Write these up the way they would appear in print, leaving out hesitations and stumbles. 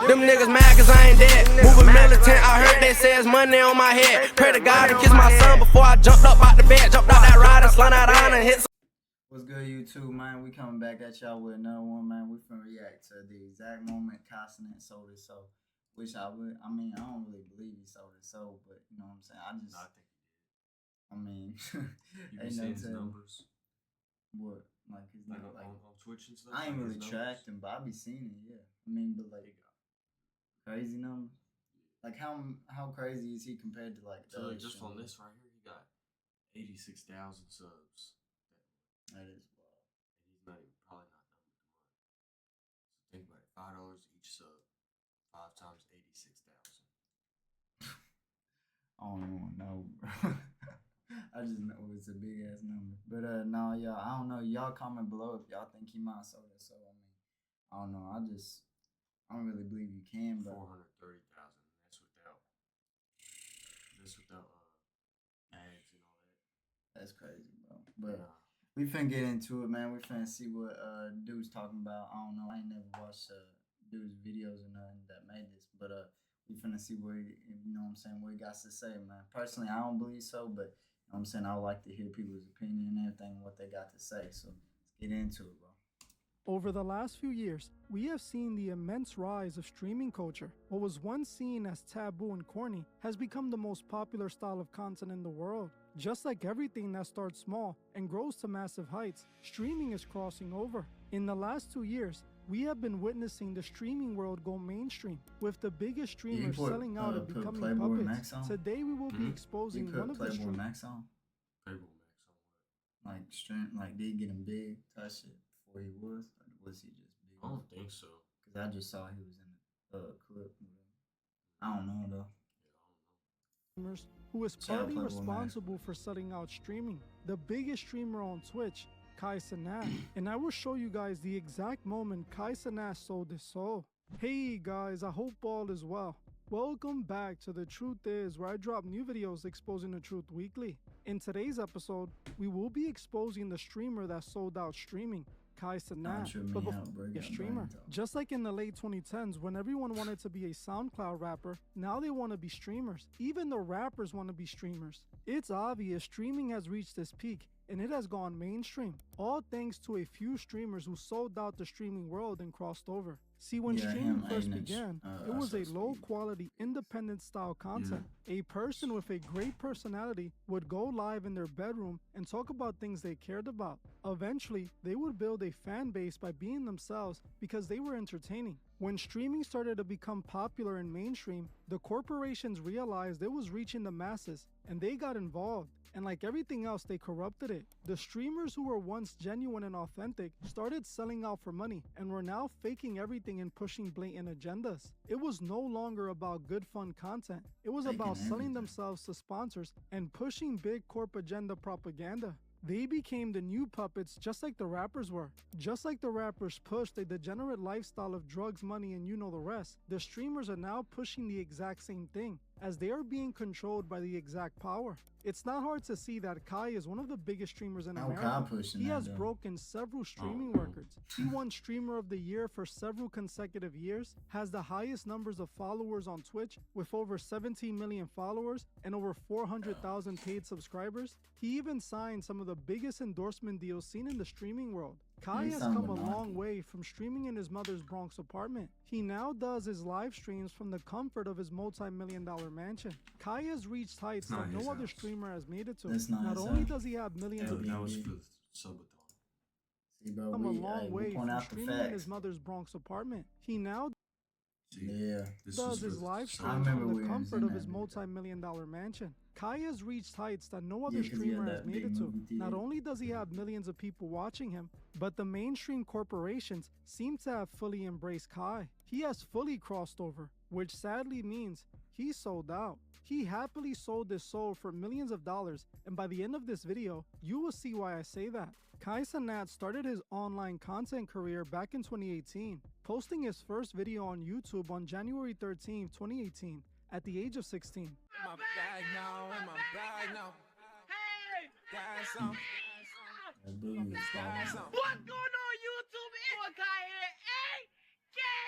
Them niggas mad cause I ain't dead. Moving militant, I heard they say it's money on my head. Pray to God to kiss my son before I jumped up out the bed. Jumped out that ride and slung that iron and hit. What's good, YouTube, man? We coming back at y'all with another one, man. We finna react to the exact moment CENAT sold his soul. Which I don't really believe he sold his soul, but you know what I'm saying? I think he did. I mean, You be seeing his numbers? What? Like his like on Twitch and stuff? I ain't really tracked him, but I be seeing it, yeah. I mean, but like crazy numbers? Like how crazy is he compared to like so just on this right here, he got 86,000 subs. That is wild. And he's not even probably not done with the month. So think about it, $5 each sub. 5 times 86,000. I don't even know, bro. I just know it's a big ass number. But no, y'all, I don't know. Y'all comment below if y'all think he might sold it. So I mean, I don't know. I don't really believe you can. But 430,000. That's without ads and all that. That's crazy, bro. But we finna get into it, man. We finna see what dude's talking about. I don't know. I ain't never watched dude's videos or nothing that made this, but we finna see what you know what I'm saying, what he got to say, man. Personally, I don't believe so, but you know what I'm saying, I would like to hear people's opinion and everything, what they got to say. So let's get into it, bro. Over the last few years, we have seen the immense rise of streaming culture. What was once seen as taboo and corny has become the most popular style of content in the world. Just like everything that starts small and grows to massive heights, streaming is crossing over. In the last 2 years, we have been witnessing the streaming world go mainstream, with the biggest streamers selling out and becoming puppets. Today we will be exposing one of the streamers. Max on? Playboy Max on what? Like did he get him big type shit before he was? Or was he just big? I don't think so. Because I just saw he was in a clip. I don't know though. Who is partly responsible for setting out streaming. The biggest streamer on Twitch, CENAT, and I will show you guys the exact moment CENAT sold his soul. Hey guys, I hope all is well. Welcome back to The Truth Is, where I drop new videos exposing the truth weekly. In today's episode, we will be exposing the streamer that sold out streaming, CENAT, but before a streamer. Just like in the late 2010s, when everyone wanted to be a SoundCloud rapper, now they want to be streamers. Even the rappers want to be streamers. It's obvious streaming has reached its peak, and it has gone mainstream, all thanks to a few streamers who sold out the streaming world and crossed over. See, when streaming first began, it was a low-quality, independent-style content. A person with a great personality would go live in their bedroom and talk about things they cared about. Eventually, they would build a fan base by being themselves because they were entertaining. When streaming started to become popular and mainstream, the corporations realized it was reaching the masses, and they got involved. And like everything else, they corrupted it. The streamers who were once genuine and authentic started selling out for money and were now faking everything and pushing blatant agendas. It was no longer about good fun content. It was about selling themselves to sponsors and pushing big corp agenda propaganda. They became the new puppets just like the rappers were. Just like the rappers pushed a degenerate lifestyle of drugs, money, and you know the rest, the streamers are now pushing the exact same thing, as they are being controlled by the exact power. It's not hard to see that Kai is one of the biggest streamers in America. He has broken several streaming records. He won Streamer of the Year for several consecutive years, has the highest numbers of followers on Twitch with over 17 million followers and over 400,000 paid subscribers. He even signed some of the biggest endorsement deals seen in the streaming world. Kai has come a long way from streaming in his mother's Bronx apartment. He now does his live streams from the comfort of his multi-million-dollar mansion. Kai has reached heights that no other streamer has made it to. Not only does he have millions of people, come a long way from streaming in his mother's Bronx apartment. He now does his live streams from the comfort of his multi-million-dollar mansion. Kai has reached heights that no other streamer has made it to. Not only does he have millions of people watching him, but the mainstream corporations seem to have fully embraced Kai. He has fully crossed over, which sadly means he sold out. He happily sold his soul for millions of dollars, and by the end of this video, you will see why I say that. CENAT started his online content career back in 2018, posting his first video on YouTube on January 13, 2018, at the age of 16. In my bag now, in my bag now. Hey! Got some. What's going on, YouTube? It's Kai here, AKA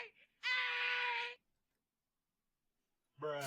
Bruh.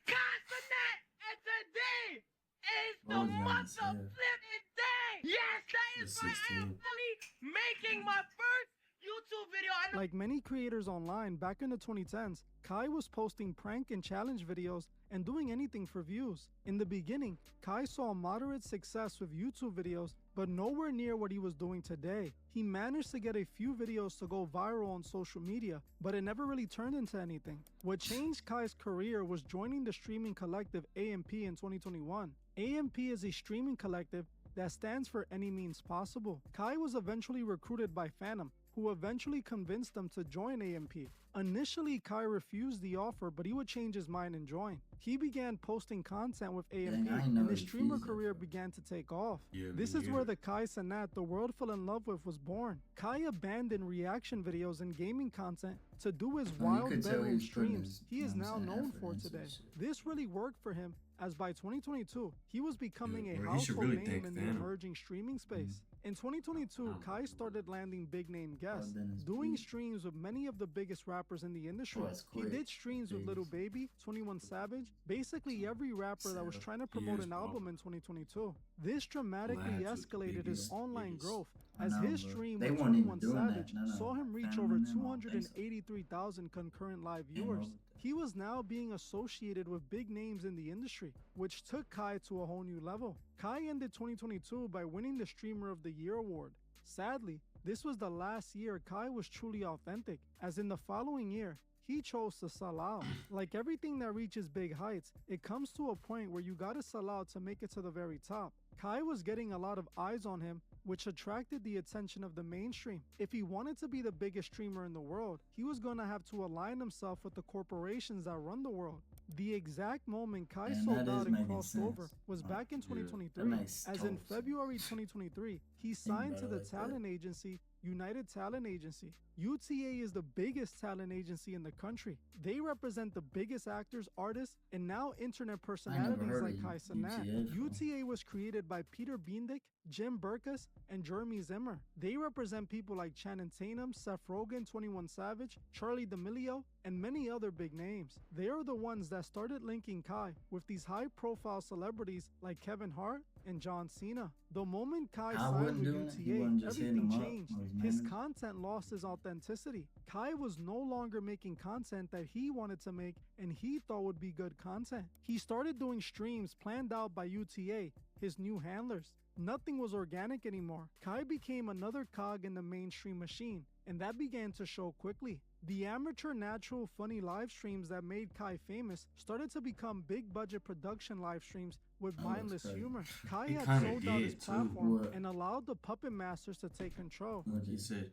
CENAT, and today is the What was young month as of hell. flipping day. Yes, that is The right. I am 16. fully making my first YouTube video. I know. Like many creators online back in the 2010s, Kai was posting prank and challenge videos and doing anything for views. In the beginning, Kai saw moderate success with YouTube videos, but nowhere near what he was doing today. He managed to get a few videos to go viral on social media, but it never really turned into anything. What changed Kai's career was joining the streaming collective AMP in 2021. AMP is a streaming collective that stands for Any Means Possible. Kai was eventually recruited by Phantom, who eventually convinced him to join AMP. Initially, Kai refused the offer, but he would change his mind and join. He began posting content with AMP, Dang, I ain't know and his he streamer refused that career for. began to take off. Yeah, This me is where neither. the Kai CENAT the world fell in love with was born. Kai abandoned reaction videos and gaming content to do his you wild could tell bedroom he's putting streams his, he you is know what now I'm saying, known effort for into today. this shit. This really worked for him, as by 2022, he was becoming a bro, he should household really name thank in the Phantom. emerging streaming space. In 2022, Kai started landing big name guests, then his doing beat. streams with many of the biggest rappers in the industry. Oh, that's He quick. did streams with Lil Jeez. Baby, 21 Savage, basically every rapper that was Sad. trying to promote is an album popular. in 2022. This dramatically Labs with the escalated his biggest- online biggest. growth, I as know, his but stream they with weren't even 21 doing that. Savage No, saw him reach Phantom over and them, I don't think so. 283,000 concurrent live Ain't viewers. wrong with that. He was now being associated with big names in the industry, which took Kai to a whole new level. Kai ended 2022 by winning the Streamer of the Year award. Sadly, this was the last year Kai was truly authentic, as in the following year, he chose to sell out. Like everything that reaches big heights, it comes to a point where you gotta sell out to make it to the very top. Kai was getting a lot of eyes on him, which attracted the attention of the mainstream. If he wanted to be the biggest streamer in the world, he was gonna have to align himself with the corporations that run the world. The exact moment Kai And sold that out is and making crossed over sense. was Like, back in yeah, 2023, that makes as in total sense. February 2023, he signed to about it the like that. talent agency United Talent Agency. UTA is the biggest talent agency in the country. They represent the biggest actors, artists, and now internet personalities heard like of Kai CENAT. UTA before. UTA was created by Peter Biendick, Jim Burkus, and Jeremy Zimmer. They represent people like Channing Tatum, Seth Rogen, 21 Savage, Charlie D'Amelio, and many other big names. They are the ones that started linking Kai with these high-profile celebrities like Kevin Hart and John Cena. The moment Kai I signed wouldn't with do it. He UTA, wouldn't just hit everything him up changed. or his His manager. content lost his authenticity. Kai was no longer making content that he wanted to make and he thought would be good content. He started doing streams planned out by UTA, his new handlers. Nothing was organic anymore. Kai became another cog in the mainstream machine, and that began to show quickly. The amateur, natural, funny live streams that made Kai famous started to become big budget production live streams with That looks mindless crazy. humor. Kai He had kinda sold out his did, too. platform What? and allowed the puppet masters to take control. Look, He said,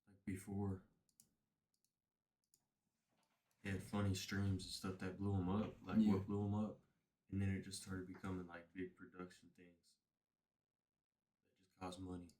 like before, he had funny streams and stuff that blew him up, like Yeah. what blew him up, and then it just started becoming like big production things that just cost money.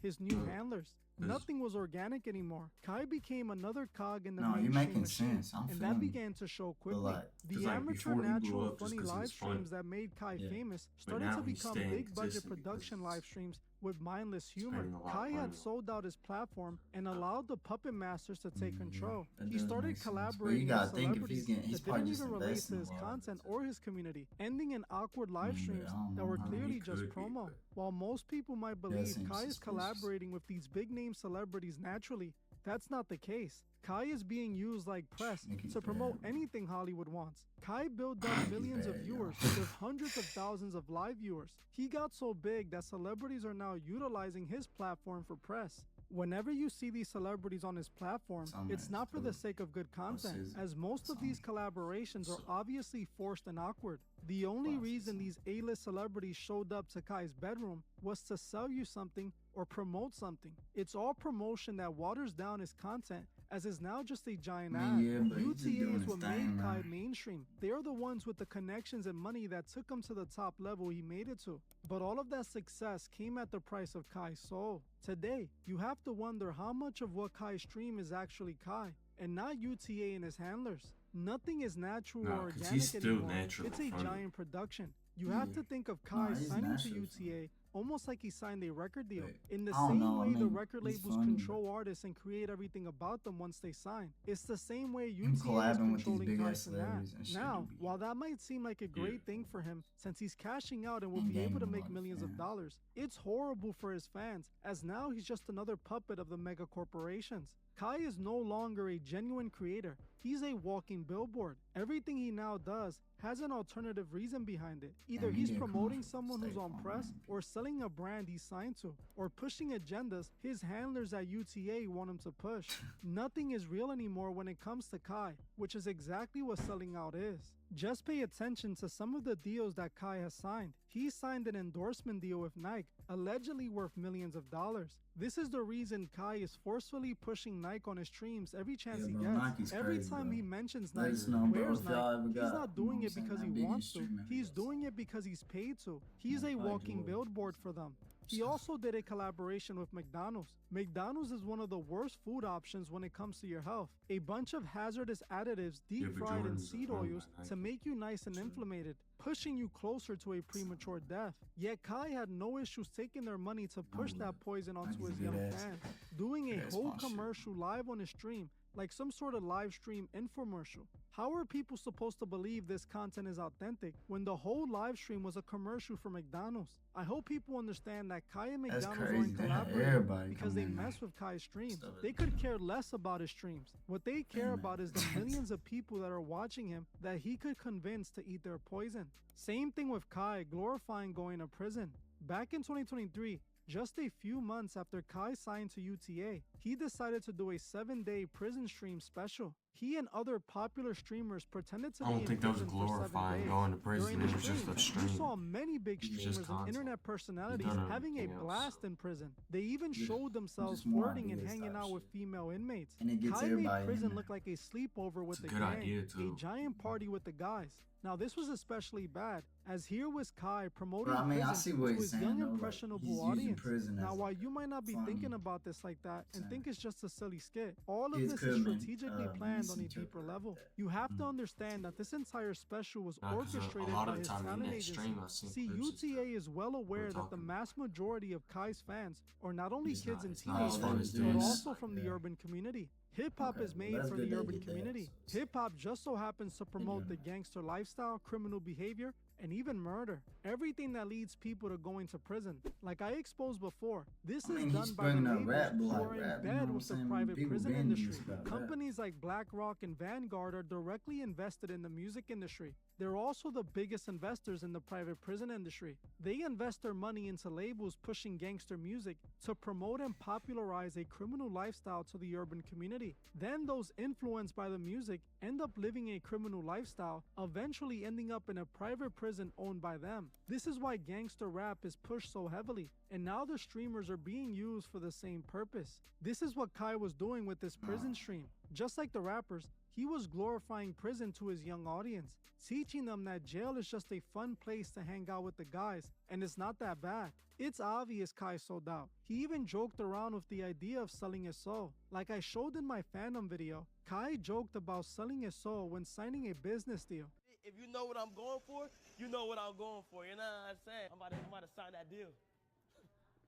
His new Uh, handlers. 'cause- Nothing was organic anymore. Kai became another cog in the No, you're mainstream making machine, sense. I'm and that feeling you. began to show quickly. like- The 'cause, like, amateur, before he blew natural, up just funny 'cause he live was funny. streams that made Kai Yeah. famous But started now to he's become staying big budget consistent because production live streams with mindless humor. spending a lot of Kai money had on it. sold out his platform and allowed the puppet masters to take control. that He does started make sense. But you collaborating gotta with think if he's celebrities getting, he's that probably didn't just even relate investing to a his lot content into or his community, ending in awkward live but streams I don't that know were how clearly he just could be, promo. but- While most people might believe seems Kai is suspicious. collaborating with these big name celebrities naturally, that's not the case. Kai is being used like press Nikki's to promote bad. anything Hollywood wants. Kai built up millions of bad, yo. viewers with hundreds of thousands of live viewers. He got so big that celebrities are now utilizing his platform for press. Whenever you see these celebrities on his platform, Sound it's nice, not for the too. sake of good content, his as most of these collaborations are So- obviously forced and awkward. The only Classic reason song. these A-list celebrities showed up to Kai's bedroom was to sell you something or promote something. It's all promotion that waters down his content, as is now just a giant I ad. mean, yeah, but he's just UTA doing is his what thing, made Kai man. mainstream. They are the ones with the connections and money that took him to the top level he made it to. But all of that success came at the price of Kai's soul. Today, you have to wonder how much of what Kai stream is actually Kai, and not UTA and his handlers. Nothing is natural Nah, or 'cause organic he's still anymore. naturally It's a funny. giant production. You have Yeah. to think of Nah, Kai he's signing to naturally UTA almost like he signed a record deal. Wait, In the I don't same know, I way the mean, record he's labels funny, control artists and create everything about them once they sign, it's the same way Him UTA is collabing with these controlling big Kai ass celebrities and Cenat. shit. Now, would be- while that might seem like a great thing for him, since he's cashing out and will And be able to gaining a make lot of millions of fans. dollars, it's horrible for his fans, as now he's just another puppet of the mega corporations. Kai is no longer a genuine creator. He's a walking billboard. Everything he now does has an alternative reason behind it. Either Damn, he he's did promoting commercials someone for who's State on Farm, press, man. or selling a brand he's signed to, or pushing agendas his handlers at UTA want him to push. Nothing is real anymore when it comes to Kai, which is exactly what selling out is. Just pay attention to some of the deals that Kai has signed. He signed an endorsement deal with Nike, allegedly worth millions of dollars. This is the reason Kai is forcefully pushing Nike on his streams every chance Yeah, he bro, gets. Nike's Every crazy, time bro. he mentions Let Nike, us know, bro, wears if y'all ever Nike, he's got, not you know doing what it I'm because saying, he that wants to. biggest streaming He's videos. doing it because he's paid to. He's Yeah, a probably walking would. billboard for them. He also did a collaboration with McDonald's. McDonald's is one of the worst food options when it comes to your health. A bunch of hazardous additives deep but fried in Jordan's seed owned by oils Nike. to make you nice and inflamed, pushing you closer to a premature death. Yet Kai had no issues taking their money to push believe that it. poison onto Nike's his a young good ass. fans, doing a Good ass whole sponsorship. commercial live on his stream, like some sort of live stream infomercial. How are people supposed to believe this content is authentic when the whole live stream was a commercial for McDonald's? I hope people understand that Kai and That's McDonald's crazy. aren't They had collaborating everybody because come they in there. mess with Kai's streams. Stuff They it. could care less about his streams. What they care man. about is the millions of people that are watching him that he could convince to eat their poison. Same thing with Kai glorifying going to prison. Back in 2023, just a few months after Kai signed to UTA, he decided to do a 7-day prison stream special. He and other popular streamers pretended to I be don't in think that was prison for 7 glorifying days. going to prison. During It the was just a stream, you stream. saw many big It was streamers just and content. internet personalities done having a everything else. blast in prison. They even showed themselves just more flirting and ideas hanging type out with shit. female inmates. And it gets Kai made everybody in prison there. look like a sleepover with It's a the good gang, idea, a too. giant party with the guys. Now this was especially bad, as here was Kai promoting Bro, I mean, I prison see what to he's his saying, young though, like, impressionable he's using audience. prison Now as while you might not be funny thinking about this like that and thing. think it's just a silly skit, all of Kids this could is have been, strategically planned on a misinterpreted deeper level. that. You have to understand that this entire special was Nah, 'cause orchestrated a lot by of the his time in talent that agency. stream, I've seen See, clips and UTA stuff. is well aware that the talking mass majority of Kai's fans are not only It's kids not- and it's not as teenagers, fun as but this. also from the Yeah. urban community. Hip hop Okay, is well, made that's for good the they urban did that, community. so- Hip hop just so happens to promote the gangster lifestyle, criminal behavior, and even murder. Everything that leads people to going to prison. Like I exposed before, this I mean, is he's done by the bringing up labels rap, but who like are in rap, you know bed what with I'm the saying? private People prison been industry. used about rap. Companies like BlackRock and Vanguard are directly invested in the music industry. They're also the biggest investors in the private prison industry. They invest their money into labels pushing gangster music to promote and popularize a criminal lifestyle to the urban community. Then those influenced by the music end up living a criminal lifestyle, eventually ending up in a private prison owned by them. This is why gangster rap is pushed so heavily, and now the streamers are being used for the same purpose. This is what Kai was doing with this prison stream. Just like the rappers, he was glorifying prison to his young audience, teaching them that jail is just a fun place to hang out with the guys, and it's not that bad. It's obvious Kai sold out. He even joked around with the idea of selling his soul. Like I showed in my fandom video, Kai joked about selling his soul when signing a business deal. If you know what I'm going for, you know what I'm going for. You know what I'm saying? I'm about to sign that deal.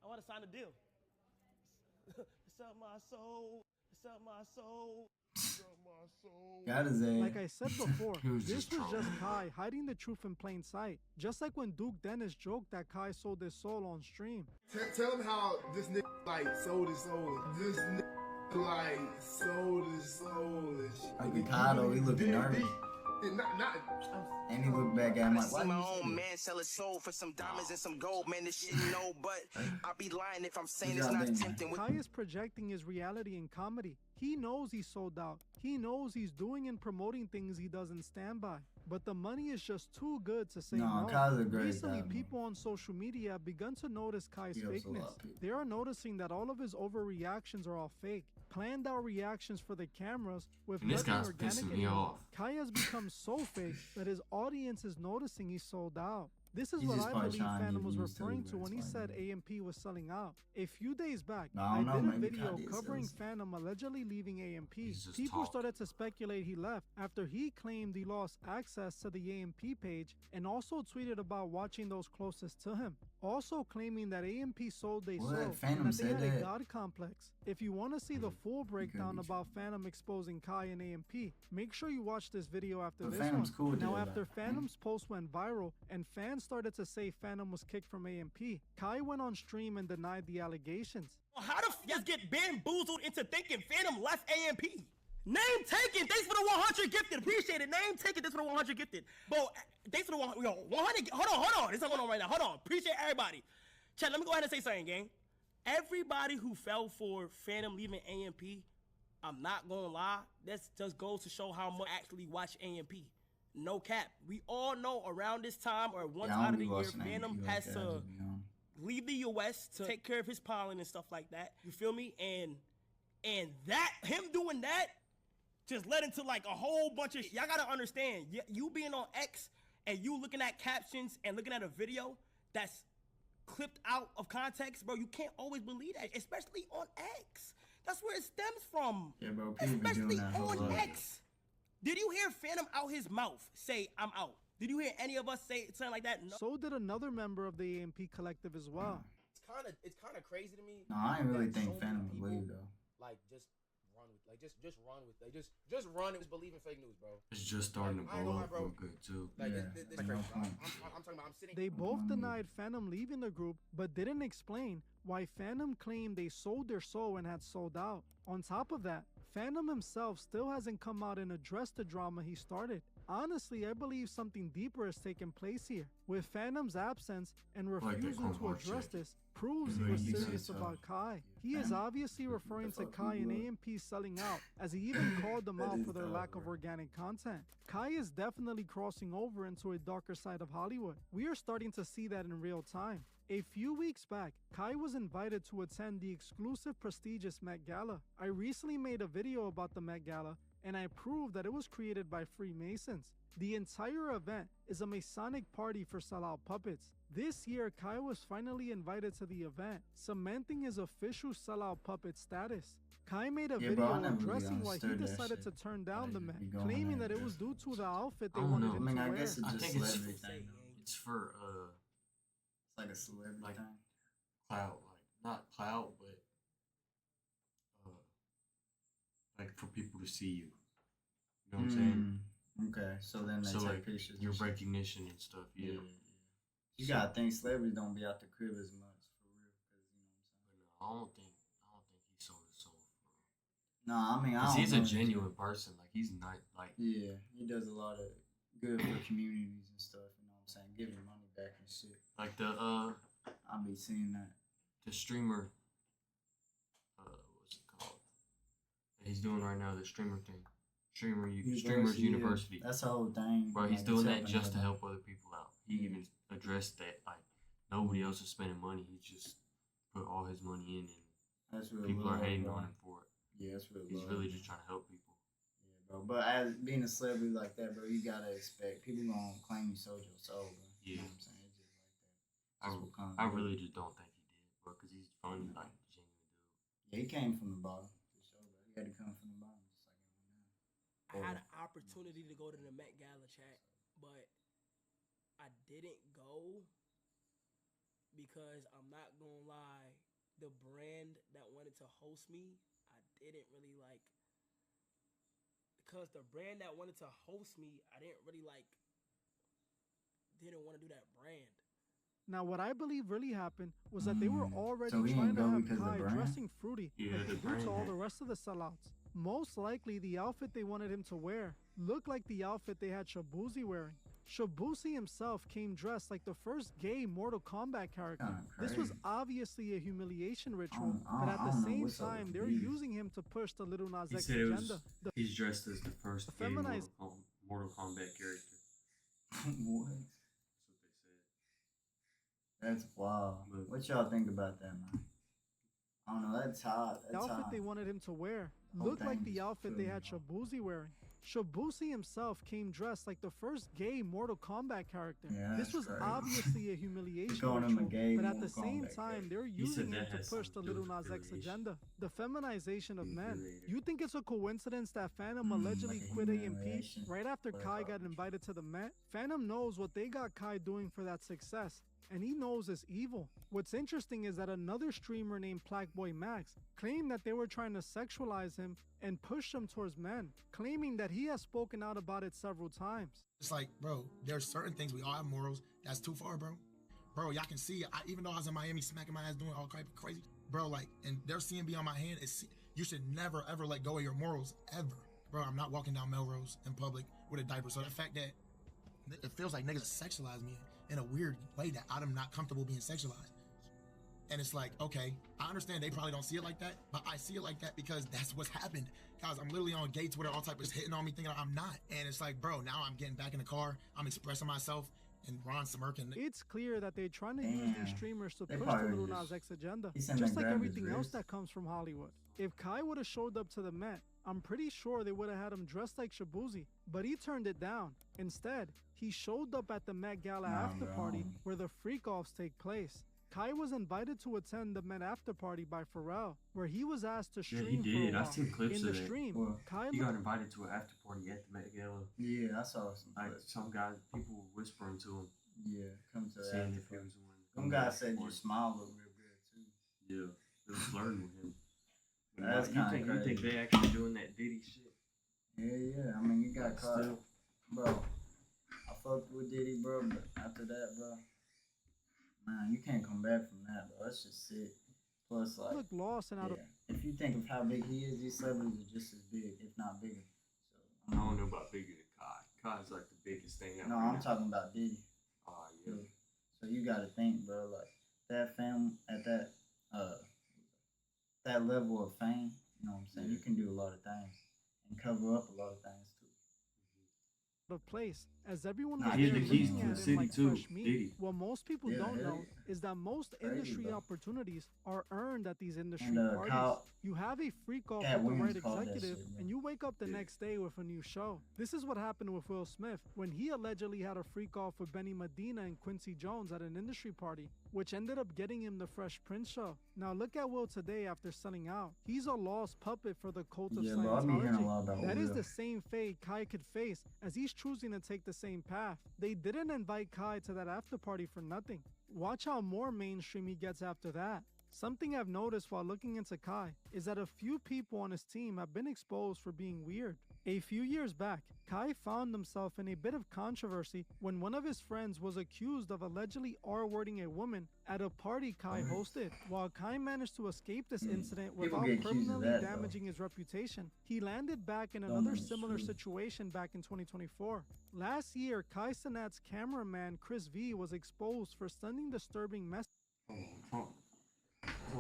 I want to sign a deal. Sell my soul. Sell my soul. Sell my soul. Got his ass. Like I said before, He was this just was just trolling. Kai hiding the truth in plain sight. Just like when Duke Dennis joked that Kai sold his soul on stream. Tell him how this nigga like sold his soul. This nigga like sold his soul and shit. Like Ricardo, he looking nervous. And he looked back at him I like, see why my you own shit? man sell his soul for some diamonds and some gold, man. This shit no, but I'll be lying if I'm saying Good it's job, not man. tempting. With Kai is projecting his reality in comedy. He knows he's sold out. He knows he's doing and promoting things he doesn't stand by. But the money is just too good to say No, no. Kai's a great Recently, guy, man. people on social media have begun to notice Kai's He helps a lot fakeness. of people. They are noticing that all of his overreactions are all fake. Planned out reactions for the cameras with And this nothing guy's organic pissing me anymore. off. Kai has become so fake that his audience is noticing he's sold out. This is He's what just I probably believe trying to Phantom get was views too, referring bro. to when he That's why said he- AMP was selling out. A few days back, No, I don't know, did a maybe video Kanye covering sells. Phantom allegedly leaving AMP. He's just People talking, started to bro. speculate he left after he claimed he lost access to the AMP page and also tweeted about watching those closest to him. Also claiming that AMP sold they What? sold Phantom and that they said had a that? god complex. If you want to see the full breakdown be about Phantom exposing Kai and AMP, make sure you watch this video after But this Phantom's one. cool with Now that, after like, Phantom's post went viral and fans started to say Phantom was kicked from AMP, Kai went on stream and denied the allegations. How the f get bamboozled into thinking Phantom left AMP? Name taken. Thanks for the 100 gifted. Appreciate it. Name taken. Thanks for the 100 gifted. Bro, thanks for the 100. Yo, 100. Hold on. This is going on right now. Hold on. Appreciate everybody. Chat, let me go ahead and say something, gang. Everybody who fell for Phantom leaving AMP, I'm not going to lie. That just goes to show how much actually watch AMP. No cap. We all know around this time or once Yeah, I out don't of be the year, watching Phantom AMP like has that, to I'll just be honest. leave the US to take care of his pollen and stuff like that. You feel me? And that him doing that just led into like a whole bunch of y'all gotta understand. You being on X and you looking at captions and looking at a video that's clipped out of context, bro. You can't always believe that, especially on X. That's where it stems from. Yeah, bro, people be Especially doing that whole on lot. X. Did you hear Phantom out his mouth say, "I'm out"? Did you hear any of us say something like that? No. So did another member of the AMP collective as well. It's kind of crazy to me. No, I ain't really that think so many Phantom would people, leave, though. Like just run with, like just run with, like just run and just believe in fake news, bro. It's just starting Like, to I ain't blow gonna up lie, bro. real good too. Like Yeah, this like, crazy. no Bro. point. I'm talking about. I'm sitting. They both Mhm. denied Phantom leaving the group, but didn't explain why Phantom claimed they sold their soul and had sold out. On top of that, Phantom himself still hasn't come out and addressed the drama he started. Honestly, I believe something deeper has taken place here. With Phantom's absence and Like that refusal to Cornball address shit. this proves he Yeah, was he's serious so about tough. Kai. He is Phantom, obviously referring to fuck Kai and people up. AMP selling out, as he even called them That out is for their tough, lack of bro. organic content. Kai is definitely crossing over into a darker side of Hollywood. We are starting to see that in real time. A few weeks back, Kai was invited to attend the exclusive prestigious Met Gala. I recently made a video about the Met Gala, and I proved that it was created by Freemasons. The entire event is a Masonic party for sellout puppets. This year, Kai was finally invited to the event, cementing his official sellout puppet status. Kai made a Yeah, video bro, I never really addressing why he understood that decided to shit. turn down the Like, Met, be going claiming there that it was dressed due up to the and outfit they I don't wanted know. him I mean, to I wear. guess it's I just think it's- celebrity Say, thing, gang. though. It's for It's like a celebrity like- thing. clout, like not clout, but like for people to see you. You know what I'm saying? Okay, so then they So take like pictures. and your shit. recognition and stuff. Yeah. You gotta think celebrities don't be out the crib as much, for real. Cause you know what I'm saying. But no, I don't think he sold his soul for real. No, I mean, I Cause don't he's a know. genuine person. Like he's not like Yeah, he does a lot of good for communities and stuff. You know what I'm saying? Giving money back and shit. like the I be seeing that. streamer. What's it called? That he's doing right now, the streamer thing. Streamers University. That's the whole thing. Bro, he's like, doing it's that helping just to everybody. help other people out. He even addressed that like nobody else is spending money. He just put all his money in, and That's real people are love, hating bro. on him for it. Yeah, that's real He's love. really just trying to help people. Yeah, bro. But as being a celebrity like that, bro, you gotta expect people gonna claim you sold your soul, bro. You Yeah. know what I'm saying? It's just like that. That's what comes I with it. really just don't think he did, bro, because he's funny, like genuine dude. Yeah, he came from the bottom, for sure, bro. He had to come from the bottom, just like everyone else. I had an opportunity to go to the Met Gala chat, but I didn't go because I'm not gonna lie, the brand that wanted to host me, I didn't really like. Because the brand that wanted to host me, I didn't really like. Didn't want to do that brand. Now, what I believe really happened was that they were already So he trying ain't to go have because of the Kai brand? dressing fruity, Yeah, like they the do brand to all had- the rest of the sellouts. Most likely, the outfit they wanted him to wear looked like the outfit they had Shabuzi wearing. Shabuzi himself came dressed like the first gay Mortal Kombat character. Kinda This was crazy. obviously a humiliation ritual, I but at the don't know same what's up time, with they're these. using him to push the Little Nas He X said it was. agenda. The He's dressed as the first The gay feminized- Mortal Kombat character. What? That's what they said. That's wild. But- What y'all think about that, man? I don't know. That's hot. The That's outfit hot. they wanted him to wear Whole looked like thing the is outfit they truly had hot. Shabuzi wearing. Shibuya himself came dressed like the first gay Mortal Kombat character. Yeah, this that's was crazy. obviously a humiliation Calling him a ritual, gay but at the Mortal same Kombat time, character. they're said using that him to has push the something to do Little with Nas X humiliation. agenda, the feminization of men. Humiliated. You think it's a coincidence that Phantom allegedly like a quit AMP humiliation. right after What Kai about got you? invited to the Met? Phantom knows what they got Kai doing for that success, and he knows it's evil. What's interesting is that another streamer named Plackboy Max claimed that they were trying to sexualize him and push him towards men, claiming that he has spoken out about it several times. It's like, bro, there's certain things we all have morals. That's too far, bro. Bro, y'all can see, even though I was in Miami smacking my ass doing all type of crazy, bro, like, and their CMB on my hand, you should never, ever let go of your morals, ever. Bro, I'm not walking down Melrose in public with a diaper. So the fact that it feels like niggas sexualize me in a weird way that I'm not comfortable being sexualized. And it's like, okay, I understand they probably don't see it like that, but I see it like that because that's what's happened. Guys, I'm literally on gay Twitter, all type of hitting on me thinking I'm not. And it's like, bro, now I'm getting back in the car, I'm expressing myself, and Ron smirking. It's clear that they're trying to use these Damn. streamers to They push the probably Little just- Nas X agenda, he said just they like grabbed his everything else wrist. that comes from Hollywood. If Kai would have showed up to the Met, I'm pretty sure they would have had him dressed like Shibuya, but he turned it down. Instead, he showed up at the Met Gala Nah, after bro. party where the freak-offs take place. Kai was invited to attend the Met after party by Pharrell, where he was asked to Yeah, stream he for a did. while. I've seen clips In the of that. stream, Well, Kai He looked got invited to an after party at the Met Gala. Yeah, I saw some. Like clips. some guys, people were whispering to him, Yeah, come to saying that. if he was winning. Some guy said your smile looked real good too. Yeah, it was flirting with him. But That's you kinda think crazy. they actually doing that Diddy shit? Yeah. I mean, you got Like, caught, still? bro. I fucked with Diddy, bro, but after that, bro, man, you can't come back from that, bro. That's just sick. Plus, like, looked lost and out of yeah, if you think of how big he is, these celebrities are just as big, if not bigger. I don't know about bigger than Kai. Kai's like the biggest thing out No, right I'm now. talking about Diddy. Yeah. So you gotta think, bro, like that fame at that level of fame, you know what I'm saying? You can do a lot of things and cover up a lot of things too. place, as everyone Nah, was he there had the keys looking to the at him city like too, fresh meat. Diddy. What most people Yeah, don't hell know yeah. is that most Crazy, industry bro. opportunities are earned at these industry And, parties. Kyle- You have a freak off Cat with the right Williams called that executive, shit, bro. and you wake up the Yeah. next day with a new show. This is what happened with Will Smith when he allegedly had a freak off with Benny Medina and Quincy Jones at an industry party, which ended up getting him the Fresh Prince show. Now look at Will today after selling out. He's a lost puppet for the cult of Yeah, bro, I be hearing a lot Scientology. about That is Will. the same fate Kai could face as he's choosing to take the same path. They didn't invite Kai to that after party for nothing. Watch how more mainstream he gets after that. Something I've noticed while looking into Kai is that a few people on his team have been exposed for being weird. A few years back, Kai found himself in a bit of controversy when one of his friends was accused of allegedly R-wording a woman at a party Kai hosted. While Kai managed to escape this incident People without get accused of permanently that, though. damaging his reputation, he landed back in Don't another know, it's similar true. situation back in 2024. Last year, CENAT's cameraman Chris V was exposed for sending disturbing messages. Bro,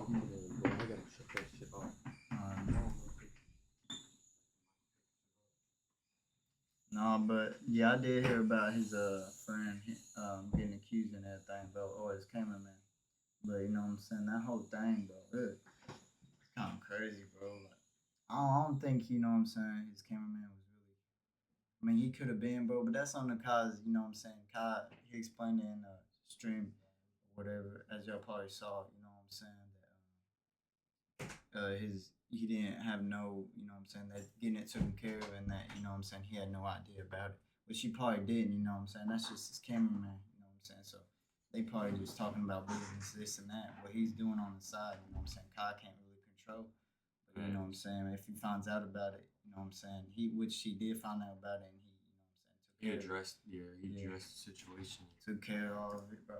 I gotta shut that shit off. No, but yeah, I did hear about his friend getting accused and everything, bro. Oh, his cameraman. But you know what I'm saying? That whole thing, bro, it's kind of crazy, bro. Like, I don't think, you know what I'm saying, his cameraman was really. I mean, he could have been, bro, but that's on the cause, you know what I'm saying? Kai, he explained it in a stream or whatever, as y'all probably saw, you know what I'm saying? That he didn't have no, you know what I'm saying, that getting it taken care of and that, you know what I'm saying, he had no idea about it. Which he probably didn't, you know what I'm saying? That's just his cameraman, you know what I'm saying? So they probably just talking about business, this and that, what he's doing on the side, you know what I'm saying? Kai can't really control. But you know what I'm saying? If he finds out about it, you know what I'm saying? Which he did find out about it and he, you know what I'm saying, took care of it. He addressed the situation. Took care of all of it, bro.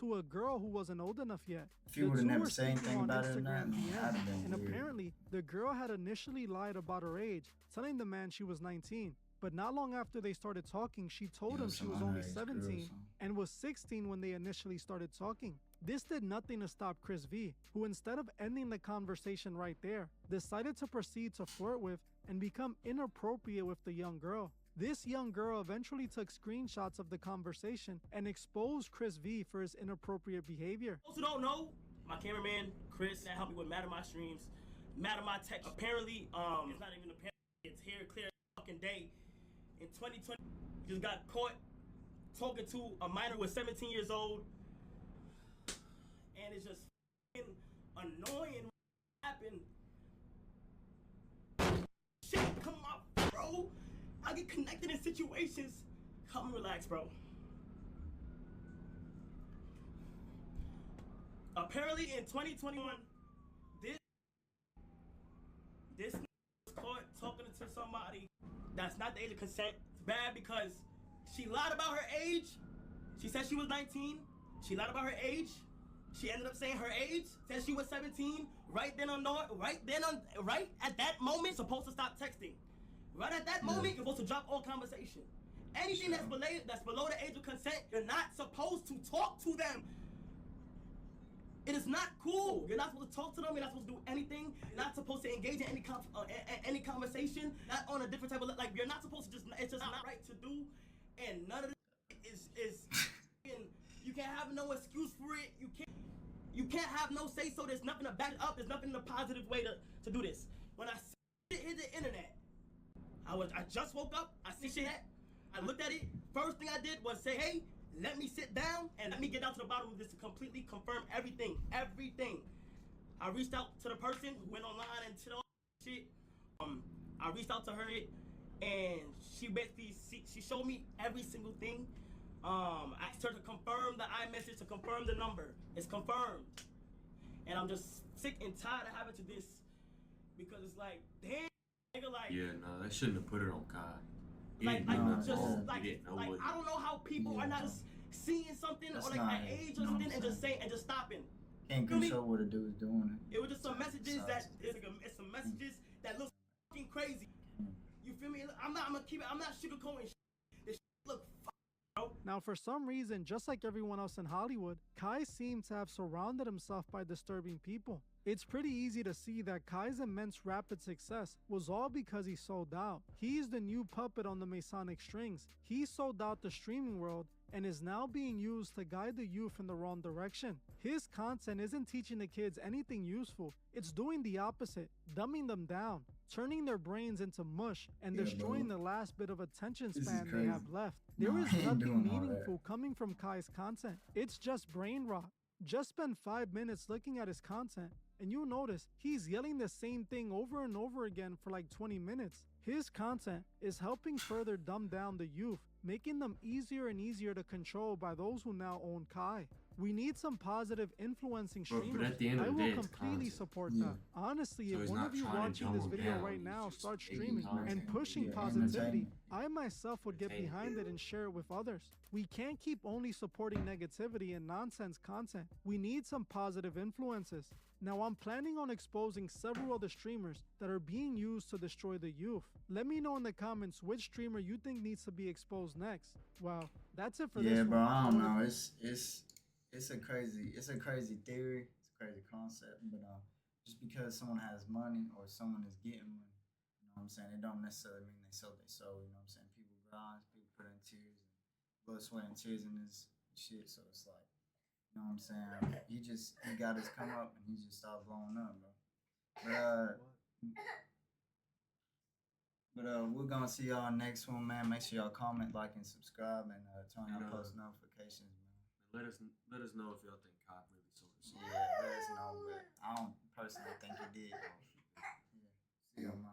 To a girl who wasn't old enough yet. If he The would've two never were said anything speaking on about it or Instagram nothing, DMs, that'd have been and weird. apparently the girl had initially lied about her age, telling the man she was 19. But not long after they started talking, she told Yeah, him she some was only underage girl or 17 something. and was 16 when they initially started talking. This did nothing to stop Chris V, who instead of ending the conversation right there, decided to proceed to flirt with and become inappropriate with the young girl. This young girl eventually took screenshots of the conversation and exposed Chris V for his inappropriate behavior. Those who don't know, my cameraman Chris that helped me with Matter My Streams, Matter My Text. Apparently, it's not even apparent. It's here clear fucking day in 2020. Just got caught talking to a minor who was 17 years old, and it's just fucking annoying what happened. Shit, come on, bro. I get connected in situations. Come relax, bro. Apparently in 2021, this was caught talking to somebody that's not the age of consent. It's bad because she lied about her age. She said she was 19. She lied about her age. She ended up saying her age. Said she was 17. Right at that moment, supposed to stop texting. Right at that moment, you're supposed to drop all conversation. Anything that's below the age of consent, you're not supposed to talk to them. It is not cool. You're not supposed to talk to them. You're not supposed to do anything. You're not supposed to engage in any conversation. Not on a different type of like. You're not supposed to just. It's just not right to do. And none of this is. You can't have no excuse for it. You can't have no say so. There's nothing to back it up. There's nothing in a positive way to do this. When I see it hit the internet, I just woke up. I see shit. I looked at it. First thing I did was say, hey, let me sit down and let me get down to the bottom of this to completely confirm everything. Everything. I reached out to the person who went online and did all shit. I reached out to her and she basically she showed me every single thing. I asked her to confirm the iMessage, to confirm the number. It's confirmed. And I'm just sick and tired of having to this because it's like, damn, nigga, like. Yeah, no, they shouldn't have put it on Kai. I don't know how people are not seeing something or like an age or something and just saying and just stopping. Can't control what a dude's doing. It was just some messages it's some messages that look fucking crazy. You feel me? I'm not sugarcoating shit. This shit look bro. Now, for some reason, just like everyone else in Hollywood, Kai seems to have surrounded himself by disturbing people. It's pretty easy to see that Kai's immense rapid success was all because he sold out. He's the new puppet on the Masonic strings. He sold out the streaming world and is now being used to guide the youth in the wrong direction. His content isn't teaching the kids anything useful. It's doing the opposite, dumbing them down, turning their brains into mush, and destroying the last bit of attention span they have left. There is nothing meaningful coming from Kai's content. It's just brain rot. Just spend 5 minutes looking at his content and you'll notice he's yelling the same thing over and over again for like 20 minutes. His content is helping further dumb down the youth, making them easier and easier to control by those who now own Kai. We need some positive influencing streamers. But at the end of I the will day, completely support that. Honestly, So if he's one not of you trying to watching dumb this him video down, right he's now just start making streaming content. and pushing positivity, I myself would get behind it and share it with others. We can't keep only supporting negativity and nonsense content. We need some positive influences. Now, I'm planning on exposing several other streamers that are being used to destroy the youth. Let me know in the comments which streamer you think needs to be exposed next. Well, that's it for this one. Yeah, bro, I don't know. It's a crazy theory. It's a crazy concept. But just because someone has money or someone is getting money, you know what I'm saying, it don't necessarily mean they sold their soul. You know what I'm saying? People grind, people put in tears and blood, sweat, and tears in this shit. So it's like, you know what I'm saying? He got his come up and he just started blowing up, bro. But we're gonna see y'all next one, man. Make sure y'all comment, like, and subscribe, and turn on post notifications, man. Let us know if y'all think Kai really sold his soul. Yeah, let us know, but I don't personally think he did. Yeah. See y'all, man.